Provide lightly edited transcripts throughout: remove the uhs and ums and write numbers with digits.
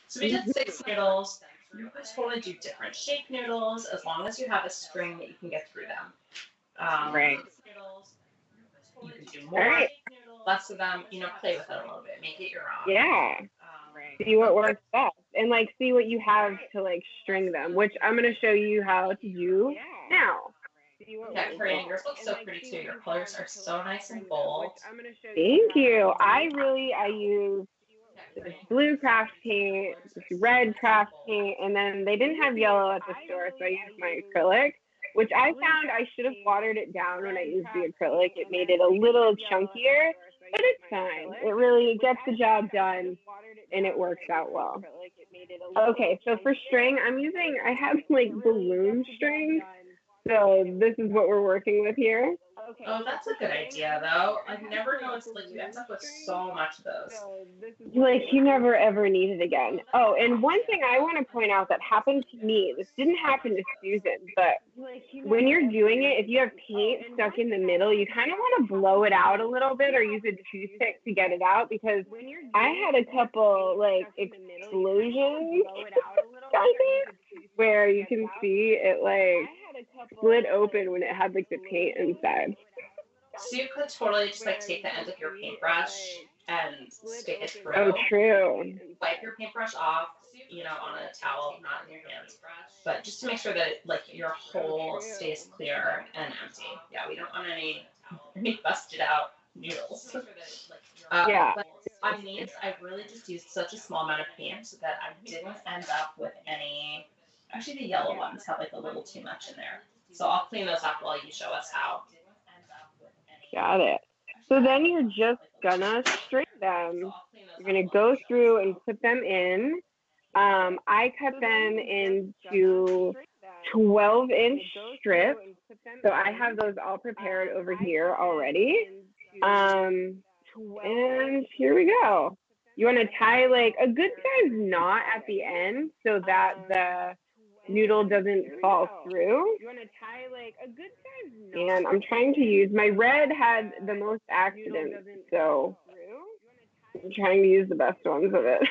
So we did 6 noodles. You could totally do different shape noodles as long as you have a string that you can get through them. Right. You can do All more, right. less of them. Play with it a little bit, make it your own. Yeah. See what works best, and like see what you have to like string them, which I'm gonna show you how to do now. Yeah, Carrie, yours looks so pretty too. Your colors are so nice and bold. Thank you. I use this blue craft paint, this red craft paint, and then they didn't have yellow at the store, so I used my acrylic, which I found I should have watered it down when I used the acrylic. It made it a little chunkier, but it's fine. It gets the job done and it works out well. Okay, so for string, I have like balloon string. So this is what we're working with here. Oh, that's a good idea though. I've never noticed like you end up with so much of those. Like you never ever need it again. Oh, and one thing I want to point out that happened to me, this didn't happen to Susan, but when you're doing it, if you have paint stuck in the middle, you kind of want to blow it out a little bit or use a toothpick to get it out because I had a couple like explosions kind of where you can see it like split open when it had like the paint inside. So you could totally just like take the end of your paintbrush and stick it Oh, through. true. Wipe your paintbrush off, on a towel, not in your hands, but just to make sure that like your hole stays clear and empty. Yeah, we don't want any busted out noodles. Yeah. But on these, I really just used such a small amount of paint that I didn't end up with any. Actually, the yellow ones have like a little too much in there. So I'll clean those up while you show us how. Got it. So then you're just gonna string them. You're gonna go through and put them in. I cut them into 12-inch strips. So I have those all prepared over here already. Um, and here we go. You want to tie like a good size knot at the end so that the noodle doesn't fall through. And I'm trying to use my red had the most accidents, so I'm trying to use the best ones of it.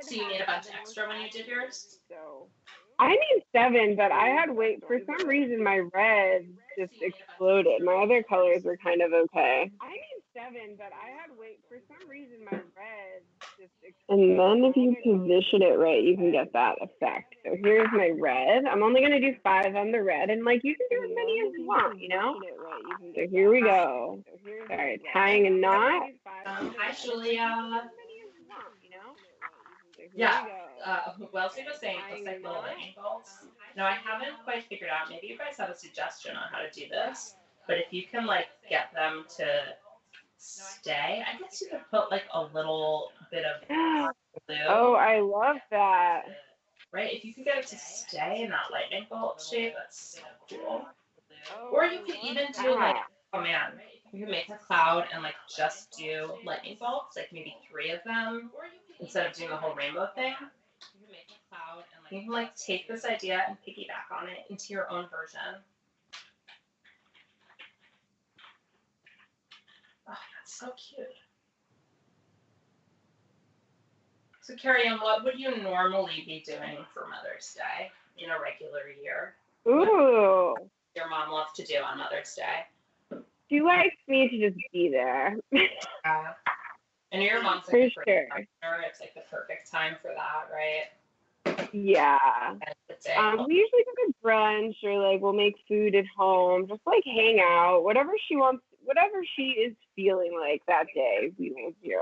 So you made a bunch extra when you did yours? I need 7, but I had wait for some reason my red just exploded. My other colors were kind of okay. And then if you position it right, you can get that effect. So here's my red. I'm only gonna do 5 on the red, and like you can do as many as you want. So here we go. All right, tying a knot. Hi, Julia. Yeah. Wellesley was saying it looks like little lightning bolts. Now I haven't quite figured out. Maybe you guys have a suggestion on how to do this. But if you can like get them to stay, I guess you could put like a little bit of glue. Oh, I love that. Right? If you can get it to stay in that lightning bolt shape, that's so cool. Or you could even do like, oh man, you can make a cloud and like just do lightning bolts, like maybe 3 of them instead of doing the whole rainbow thing. You can like take this idea and piggyback on it into your own version. Oh, that's so cute. So Carrie Ann, what would you normally be doing for Mother's Day in a regular year? Ooh. What does your mom love to do on Mother's Day? She likes me to just be there. And your mom's like for sure. It's like the perfect time for that, right? Yeah. We usually go to brunch or like we'll make food at home, just like hang out, whatever she wants, whatever she is feeling like that day, we will do.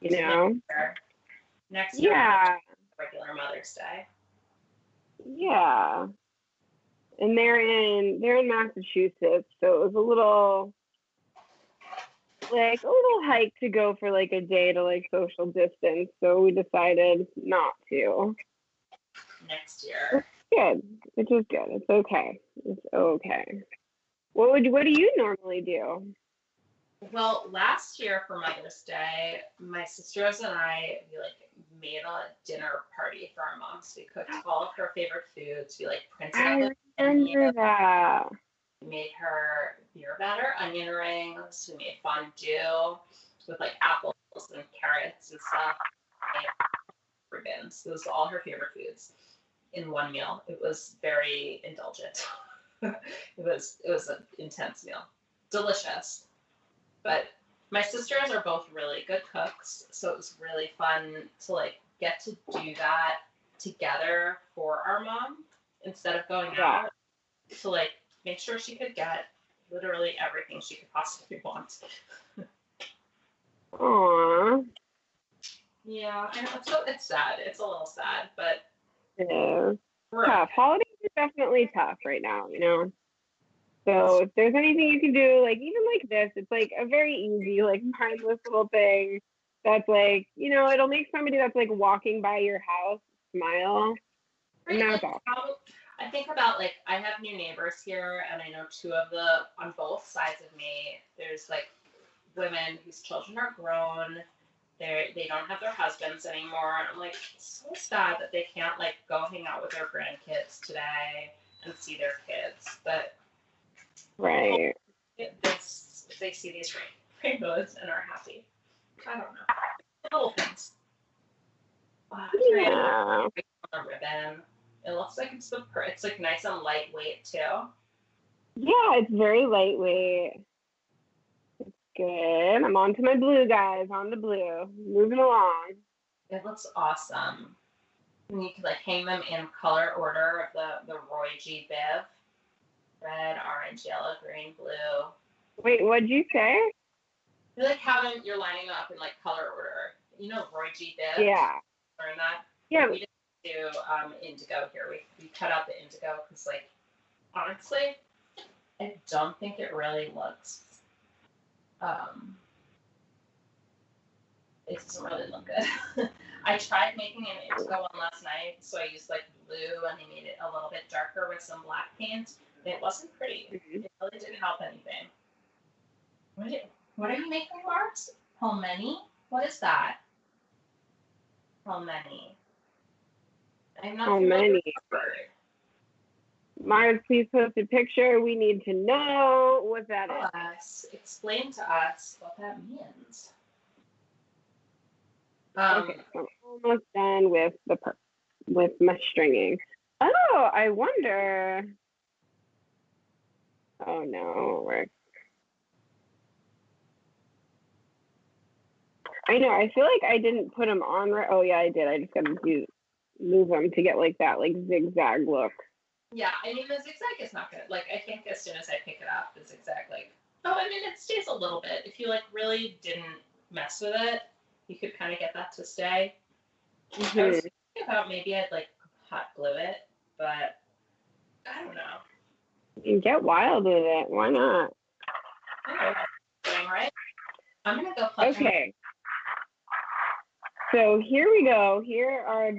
Yeah. Next year. Yeah. Regular Mother's Day. Yeah. And they're in Massachusetts, so it was a little hike to go for like a day to like social distance. So we decided not to. Next year. It's good. It's just good. It's okay. It's okay. What do you normally do? Well, last year for Mother's Day, my sisters and we like made a dinner party for our mom. So we cooked all of her favorite foods. We like printed out I remember that. We made her beer batter onion rings. We made fondue with like apples and carrots and stuff. once. It was all her favorite foods in one meal. It was very indulgent. it was an intense meal. Delicious. But my sisters are both really good cooks, so it was really fun to like get to do that together for our mom instead of going out to like make sure she could get literally everything she could possibly want. Aww. Yeah, I know it's sad. It's a little sad, but It is tough. Okay. Holidays are definitely tough right now, So if there's anything you can do, like even like this, it's like a very easy, like mindless little thing that's like, it'll make somebody that's like walking by your house smile. Right, And that's like, all. I think about like I have new neighbors here, and I know two of on both sides of me. There's like women whose children are grown. They don't have their husbands anymore. I'm like so sad that they can't like go hang out with their grandkids today and see their kids. But Right. they see these rainbows and are happy. I don't know. Little things. Yeah. A ribbon. It looks like it's like nice and lightweight too. Yeah, it's very lightweight. It's good. I'm on to my blue, guys. On to blue. Moving along. It looks awesome. And you can like hang them in color order of the Roy G. Biv. Red, orange, yellow, green, blue. Wait, what'd you say? You like have them, you're lining them up in like color order. You know Roy G. Biv? Yeah. Learn that? Yeah. We didn't do indigo here. We cut out the indigo because like honestly, I don't think it really looks it doesn't really look good. I tried making an indigo one last night, so I used like blue and I made it a little bit darker with some black paint. And it wasn't pretty. Mm-hmm. It really didn't help anything. What are you making, Mars? Palmeni? What is that? Palmeni. I'm not familiar with the word. Mars, please post a picture. We need to know what that is. Explain to us what that means. Okay, so I'm almost done with with my stringing. Oh, I wonder. Oh no, I know. I feel like I didn't put them on right. Oh yeah, I did. I just got to move them to get like that like zigzag look. Yeah, I mean the zigzag is not good. Like I think as soon as I pick it up, the zigzag it stays a little bit. If you like really didn't mess with it, you could kind of get that to stay. Mm-hmm. I was thinking about maybe I'd like hot glue it, but I don't know. You can get wild with it. Why not? Right? I'm gonna go plug. Okay. So here we go. Here are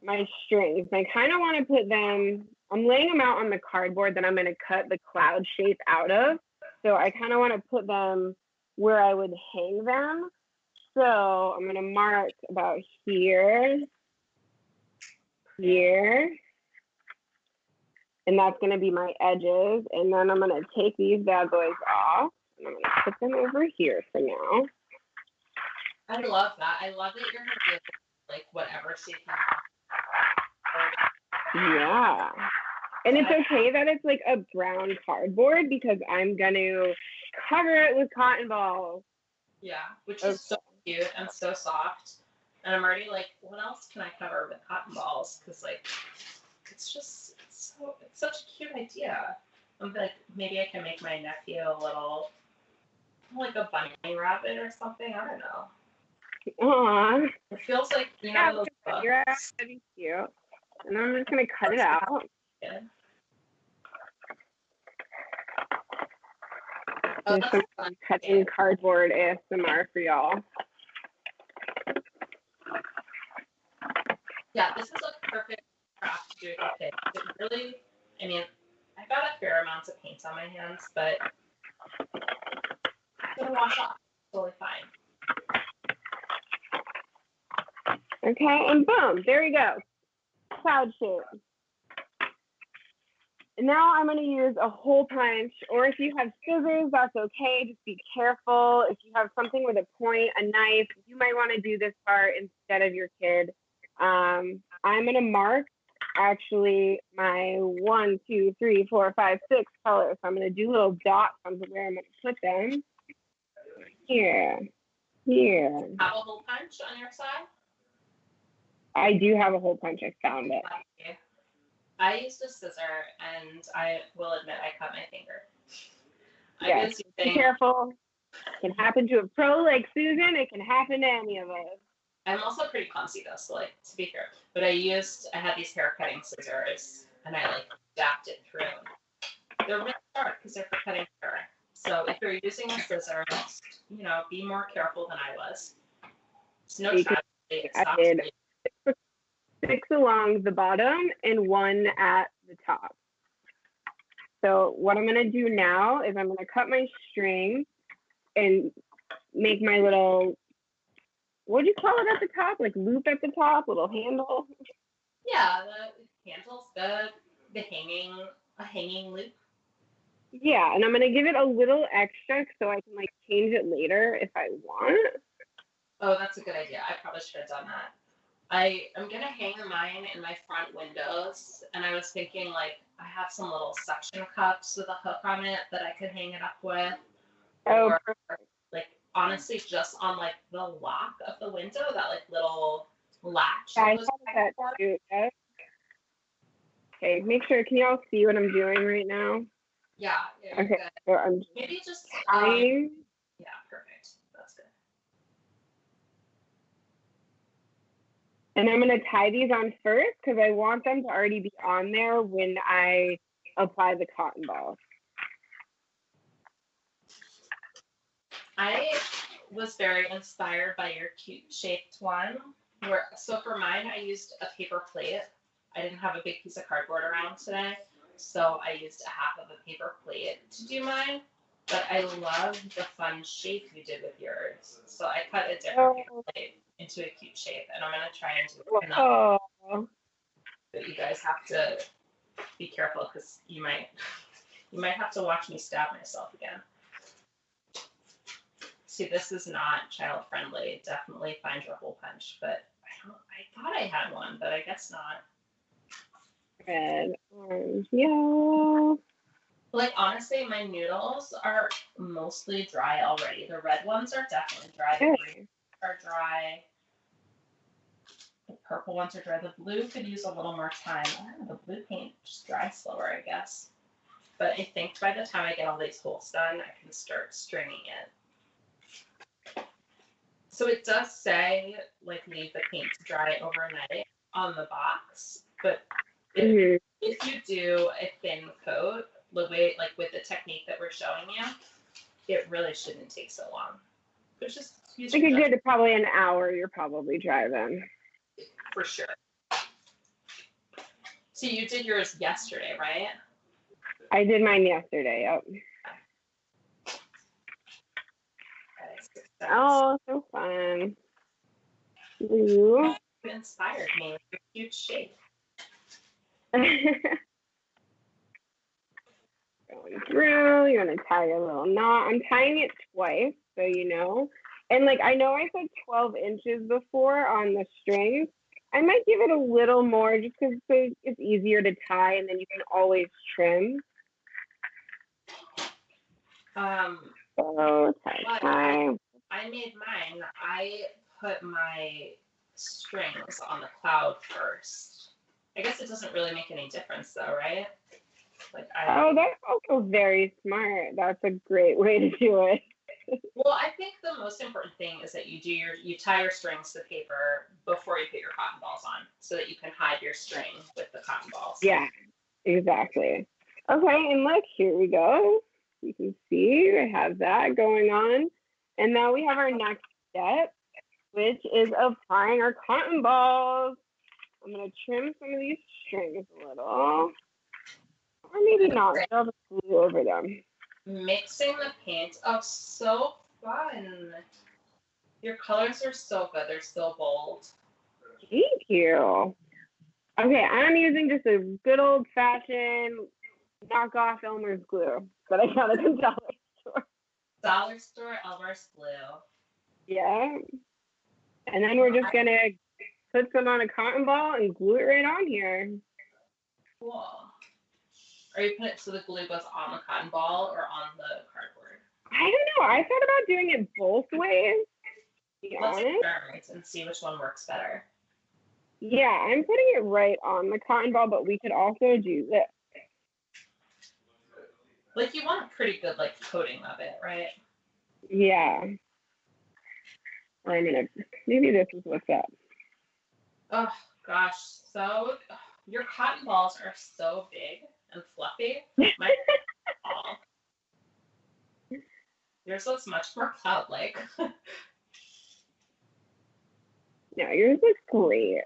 my strings. I kind of want to put them. I'm laying them out on the cardboard that I'm going to cut the cloud shape out of. So I kind of want to put them where I would hang them. So I'm going to mark about here, and that's going to be my edges. And then I'm going to take these bad boys off, and I'm going to put them over here for now. I love that. I love that you're going to do like whatever shape you want. Yeah. And it's okay that it's like a brown cardboard because I'm going to cover it with cotton balls. Yeah, which is so cute and so soft. And I'm already like, what else can I cover with cotton balls? Because like, it's such a cute idea. I'm like, maybe I can make my nephew a little, like a bunny rabbit or something. I don't know. Aww. It feels like, those books. You're actually cute. And I'm just going to cut it out. Yeah. There's some cutting cardboard ASMR for y'all. Yeah, this is a perfect craft to do with kids. It really, I got a fair amount of paint on my hands, but it's going to wash off. Totally fine. Okay, and boom, there we go. Cloud shape. And now I'm going to use a hole punch, or if you have scissors, that's okay. Just be careful. If you have something with a point, a knife, you might want to do this part instead of your kid. I'm gonna mark actually my 1, 2, 3, 4, 5, 6 colors. So I'm gonna do little dots on where I'm gonna put them. Here, here. Have a hole punch on your side? I do have a hole punch. I found it. Okay. I used a scissor, and I will admit I cut my finger. Yes, be careful. It can happen to a pro like Susan. It can happen to any of us. I'm also pretty clumsy though, so like to be fair. But I had these hair cutting scissors, and I like dapped it through. They're really sharp because they're for cutting hair. So if you're using a scissor, you know, be more careful than I was. It's no tragedy. I did 6 along the bottom and 1 at the top. So what I'm gonna do now is I'm gonna cut my string and make my little, what do you call it at the top? Like loop at the top, little handle? Yeah, the handle's good. A hanging loop. Yeah, and I'm gonna give it a little extra so I can like change it later if I want. Oh, that's a good idea. I probably should have done that. I'm gonna hang mine in my front windows, and I was thinking like I have some little suction cups with a hook on it that I could hang it up with. Oh, or like honestly just on like the lock of the window, that like little latch. I thought that too. Okay, make sure, can y'all see what I'm doing right now? Yeah. Okay, good. so I'm Maybe just tying. Yeah, perfect. That's good. And I'm gonna tie these on first because I want them to already be on there when I apply the cotton balls. I was very inspired by your cute shaped one. So for mine, I used a paper plate. I didn't have a big piece of cardboard around today, so I used a half of a paper plate to do mine. But I love the fun shape you did with yours. So I cut a different paper plate into a cute shape, and I'm gonna try and do another. But you guys have to be careful because you might have to watch me stab myself again. See, this is not child friendly. Definitely find your hole punch, but I thought I had one, but I guess not. Red, orange, yellow. Like honestly, my noodles are mostly dry already. The red ones are definitely dry. The green are dry. The purple ones are dry. The blue could use a little more time. I don't know, the blue paint just dries slower, I guess. But I think by the time I get all these holes done, I can start stringing it. So it does say, like, leave the paint to dry overnight on the box, but if you do a thin coat, the way, like, with the technique that we're showing you, it really shouldn't take so long. But just use like a good probably an hour, you're probably dry then. For sure. So you did yours yesterday, right? I did mine yesterday, yep. Oh, so fun. You inspired me with a cute shape. Going through, you're gonna tie your little knot. I'm tying it twice, so you know. And like I know I said 12 inches before on the strings. I might give it a little more just because it's easier to tie, and then you can always trim. So tie. I made mine. I put my strings on the cloud first. I guess it doesn't really make any difference though, right? Like that's also very smart. That's a great way to do it. Well, I think the most important thing is that you tie your strings to paper before you put your cotton balls on, so that you can hide your string with the cotton balls. Yeah, exactly. Okay, and look, here we go. You can see I have that going on. And now we have our next step, which is applying our cotton balls. I'm going to trim some of these strings a little. Or maybe not. I'll just glue over them. Mixing the paint. Oh, so fun. Your colors are so good. They're so bold. Thank you. Okay, I'm using just a good old-fashioned knockoff Elmer's glue that I got at the dollar store. Dollar store Elmer's glue. Yeah. And then we're just going to put some on a cotton ball and glue it right on here. Cool. Are you putting it so the glue goes on the cotton ball or on the cardboard? I don't know. I thought about doing it both ways, to be Let's honest. experiment and see which one works better. Yeah, I'm putting it right on the cotton ball, but we could also do this. Like, you want a pretty good, like, coating of it, right? Yeah. Maybe this is what's up. Oh, gosh. So, your cotton balls are so big and fluffy. My ball. Yours looks much more cloud-like. No, yours looks great.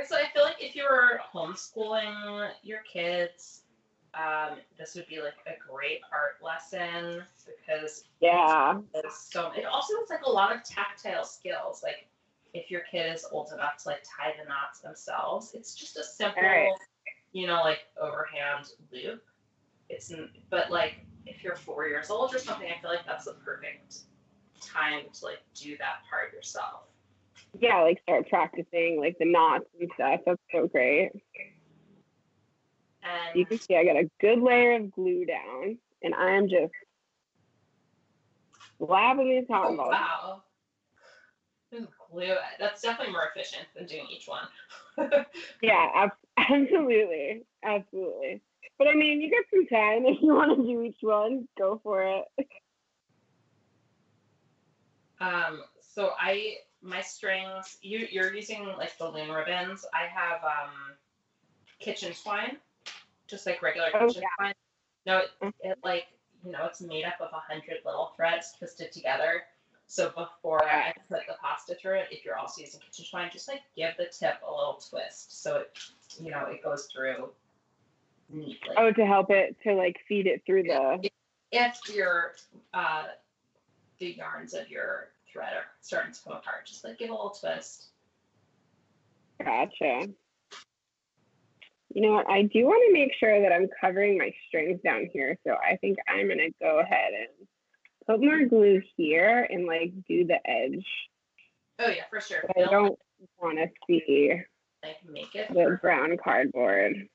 So I feel like if you were homeschooling your kids, this would be like a great art lesson because Yeah. it also is like a lot of tactile skills. Like if your kid is old enough to like tie the knots themselves, it's just a simple, Right. like overhand loop. But like if you're 4 years old or something, I feel like that's the perfect time to like do that part yourself. Yeah, like start practicing like the knots and stuff. That's so great. And you can see I got a good layer of glue down, and I'm just slapping these cotton balls. Wow. Glue. That's definitely more efficient than doing each one. Yeah, absolutely. Absolutely. But I mean, you got some time if you want to do each one, go for it. So my strings, you're using like the loom ribbons. I have kitchen twine, just like regular kitchen twine. No, it like, it's made up of 100 little threads twisted together. So before I put the pasta through it, if you're also using kitchen twine, just like give the tip a little twist so it, it goes through neatly. Oh, to help it, to like feed it through the... If your, the yarns of your thread are starting to come apart, just like give a little twist. Gotcha. You know what? I do want to make sure that I'm covering my strings down here, so I think I'm going to go ahead and put more glue here and like do the edge. Oh yeah, for sure. I don't want to see like make it the brown cardboard.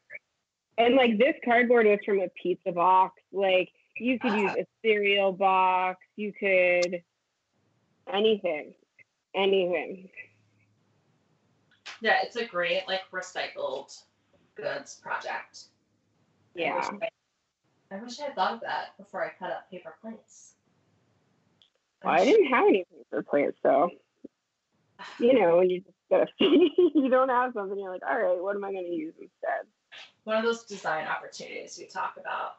And like this cardboard was from a pizza box. Like you could use a cereal box. You could anything. Yeah, it's a great like recycled goods project. Yeah. I wish I had thought of that before I cut up paper plates. Well, I didn't have any paper plates, so when you just gotta you don't have something, you're like, all right, what am I gonna use instead? One of those design opportunities we talk about.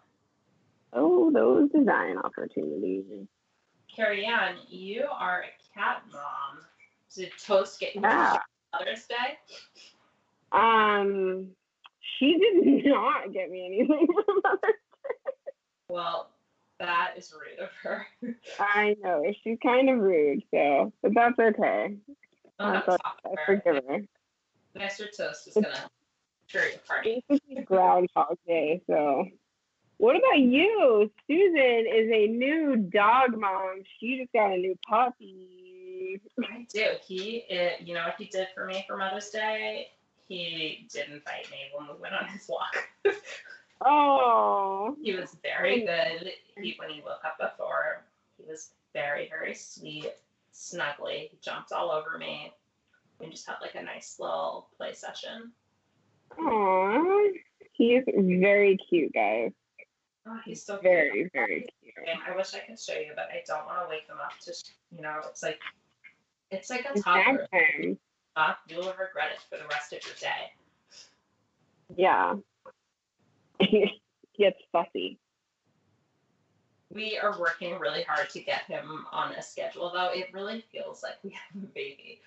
Oh, those design opportunities. Carrie Ann, you are a cat mom. Did Toast get you Mother's Day? She did not get me anything for Mother's Day. Well, that is rude of her. I know, she's kind of rude, but that's okay. I forgive her. Mr. Toast is gonna cheer your party. It's Groundhog Day, so. What about you? Susan is a new dog mom. She just got a new puppy. I do. You know what he did for me for Mother's Day? He did invite me when we went on his walk. Oh. He was very good. When he woke up before, he was very, very sweet, snuggly. He jumped all over me. We just had like a nice little play session. Aww. He is very cute, guys. Oh, he's so very, very cute. I wish I could show you, but I don't want to wake him up to, it's like a toddler. You'll regret it for the rest of your day. Yeah. He gets fussy. We are working really hard to get him on a schedule, though. It really feels like we have a baby.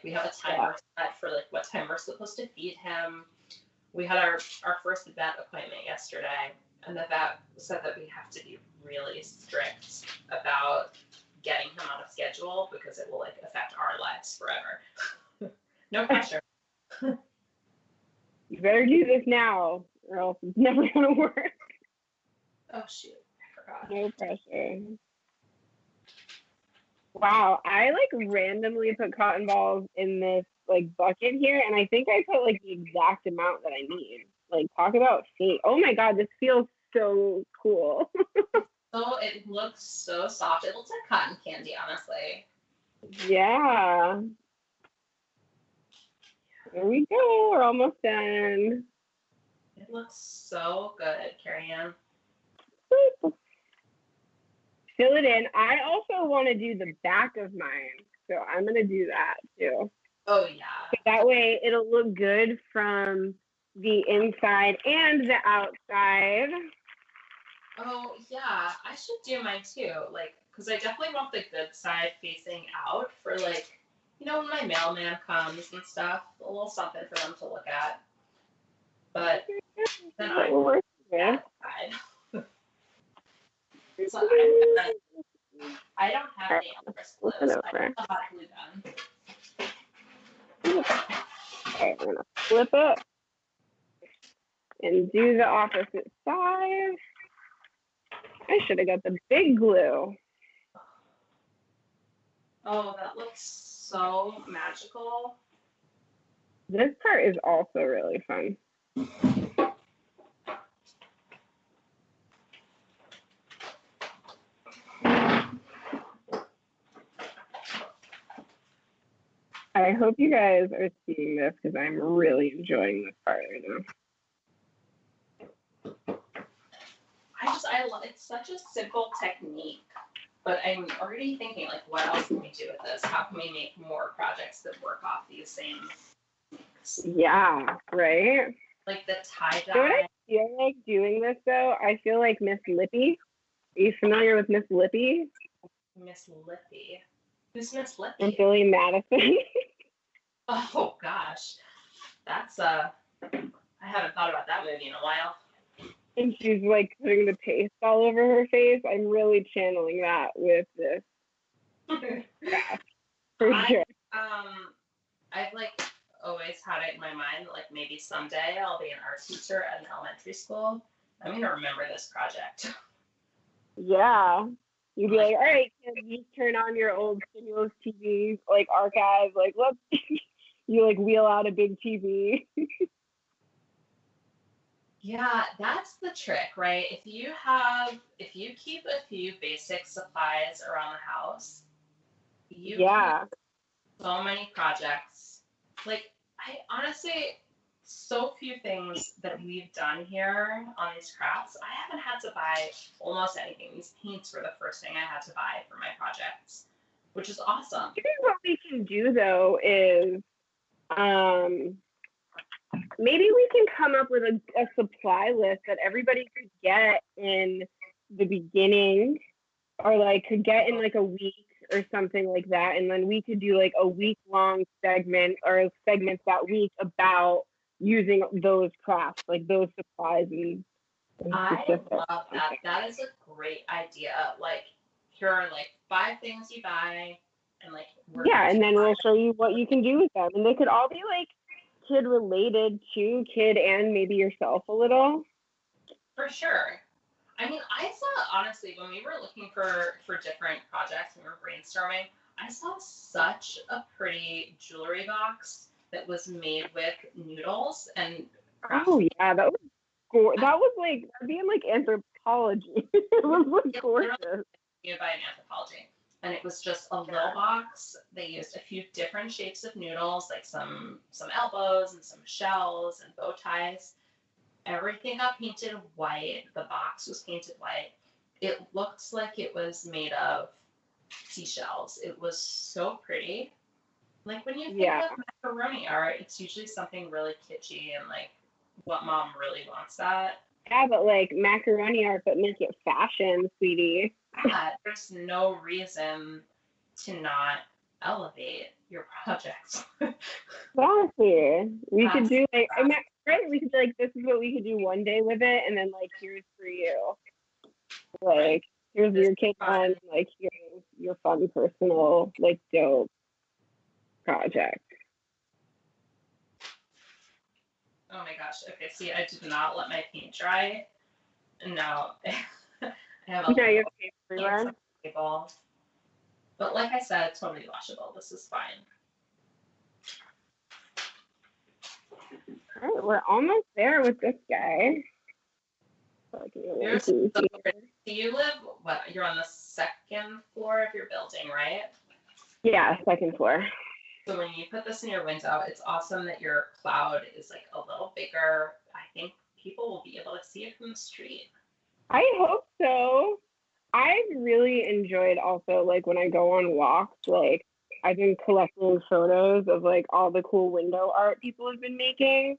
We have a timer set for like what time we're supposed to feed him. We had our first vet appointment yesterday, and the vet said that we have to be really strict about getting him on a schedule because it will like affect our lives forever. No pressure. You better do this now, or else it's never gonna work. Oh shoot, I forgot. No pressure. Wow, I like randomly put cotton balls in this like bucket here, and I think I put like the exact amount that I need. Like, talk about fate. Oh my god, this feels so cool. So it looks so soft. It looks like cotton candy, honestly. Yeah. There we go. We're almost done. It looks so good, Carrie Ann. Fill it in. I also want to do the back of mine, so I'm gonna do that too. Oh yeah. That way it'll look good from the inside and the outside. Oh yeah, I should do mine too. Like, cause I definitely want the good side facing out for like, when my mailman comes and stuff, a little something for them to look at. But then I want that side. So I don't have any Elmer's glue, so I don't know how to glue them. Okay, we're gonna flip it and do the opposite side. I should have got the big glue. Oh, that looks so magical. This part is also really fun. I hope you guys are seeing this because I'm really enjoying this part right now. I love it's such a simple technique, but I'm already thinking like, what else can we do with this? How can we make more projects that work off these same? Yeah, right. Like the tie dye. You know what I feel like doing this though? I feel like Miss Lippy. Are you familiar with Miss Lippy? Miss Lippy. Who's Miss Lippy? And Billy Madison. Oh gosh, that's I haven't thought about that movie in a while. And she's like putting the paste all over her face. I'm really channeling that with this. Yeah, for sure. I've like always had it in my mind that like maybe someday I'll be an art teacher at an elementary school. I'm gonna remember this project. Yeah. You'd be like, all right, kids, you turn on your old stimulus TV, like archive, like let's you like wheel out a big TV. Yeah, that's the trick, right? If you keep a few basic supplies around the house, you can do so many projects. Like I honestly, so few things that we've done here on these crafts. I haven't had to buy almost anything. These paints were the first thing I had to buy for my projects, which is awesome. I think what we can do though is maybe we can come up with a supply list that everybody could get in the beginning or like could get in like a week or something like that. And then we could do like a week-long segment or segments that week about using those crafts, like those supplies. And I love that. That is a great idea. Like, here are like 5 things you buy and like and then we'll show you what you can do with them. And they could all be like kid related to kid and maybe yourself a little. For sure. I mean, I saw, honestly, when we were looking for different projects and we were brainstorming, I saw such a pretty jewelry box that was made with noodles and crafts. Oh yeah, that was like being like anthropology. It was like gorgeous. By an anthropology. And it was just a little box. They used a few different shapes of noodles, like some elbows and some shells and bow ties. Everything got painted white. The box was painted white. It looked like it was made of seashells. It was so pretty. Like when you think of macaroni art, it's usually something really kitschy and like what mom really wants that. Yeah, but like macaroni art, but make it fashion, sweetie. Yeah, there's no reason to not elevate your projects. Exactly. We could do like, right? We could be like, this is what we could do one day with it, and then like, here's for you. Like, here's your cake on, like, here's your fun, personal, like, dope project. Oh my gosh. Okay, see, I did not let my paint dry. No. I have a paint everywhere. Table. But like I said, totally washable. This is fine. All right, we're almost there with this guy. You're so pretty. Do you live, what, you're on the second floor of your building, right? Yeah, second floor. So when you put this in your window, it's awesome that your cloud is like a little bigger. I think people will be able to see it from the street. I hope so. I've really enjoyed also, like, when I go on walks, like, I've been collecting photos of, like, all the cool window art people have been making.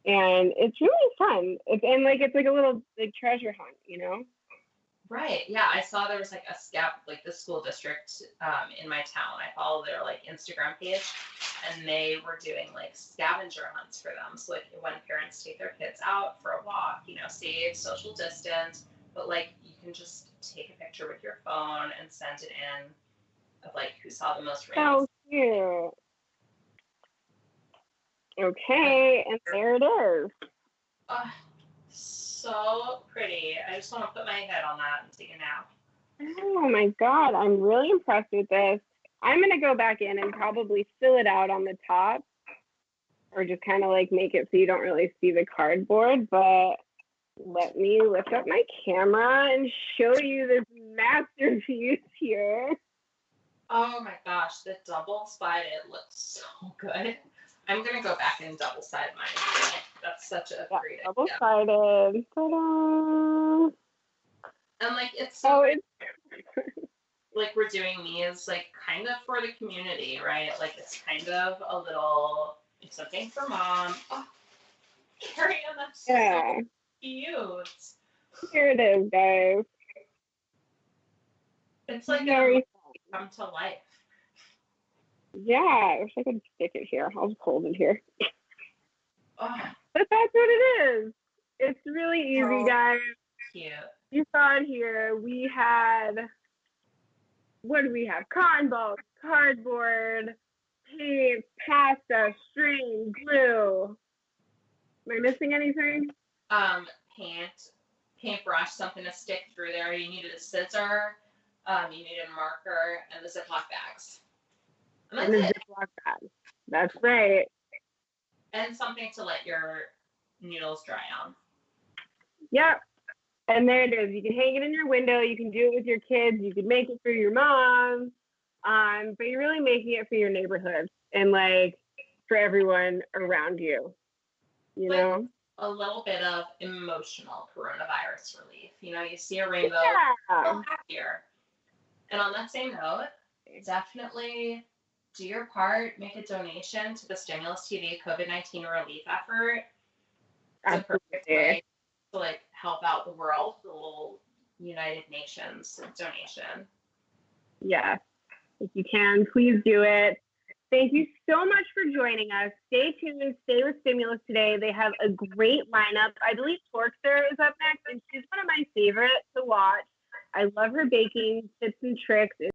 And it's really fun. It's like a little, like, treasure hunt, you know? Right. Yeah, I saw there was like a scout, like the school district in my town. I follow their like Instagram page, and they were doing like scavenger hunts for them. So like when parents take their kids out for a walk, save social distance, but like you can just take a picture with your phone and send it in of like who saw the most rainbows. So cute. Okay, and there it is. Oh, so pretty. I just want to put my head on that and take a nap. Oh my God, I'm really impressed with this. I'm going to go back in and probably fill it out on the top, or just kind of like make it so you don't really see the cardboard. But let me lift up my camera and show you this masterpiece here. Oh my gosh, the double-sided looks so good. I'm going to go back and double-side mine. That's such a great idea. Double-sided. Ta-da! And like it's so like we're doing these like kind of for the community, right? Like it's kind of a little something for mom. Oh, Carrie, that's so cute. Here it is, guys. It's like very come to life. Yeah, I wish I could stick it here. I'll just hold it here. Oh. But that's what it is. It's really easy, guys. Cute. You saw it here. We had, what do we have? Cotton balls, cardboard, paint, pasta, string, glue. Am I missing anything? Paintbrush, something to stick through there. You needed a scissor, you needed a marker, and the Ziploc bags. And the Ziploc bag. That's right. And something to let your noodles dry on. Yep. And there it is. You can hang it in your window. You can do it with your kids. You can make it for your mom. But you're really making it for your neighborhood and like for everyone around you. You know? A little bit of emotional coronavirus relief. You see a rainbow, feel happier. And on that same note, definitely do your part. Make a donation to the Stimulus TV COVID-19 relief effort. It's a perfect way to like help out the world, the little United Nations donation. Yeah, if you can, please do it. Thank you so much for joining us. Stay tuned. Stay with Stimulus today. They have a great lineup. I believe Torxer is up next, and she's one of my favorites to watch. I love her baking tips and tricks.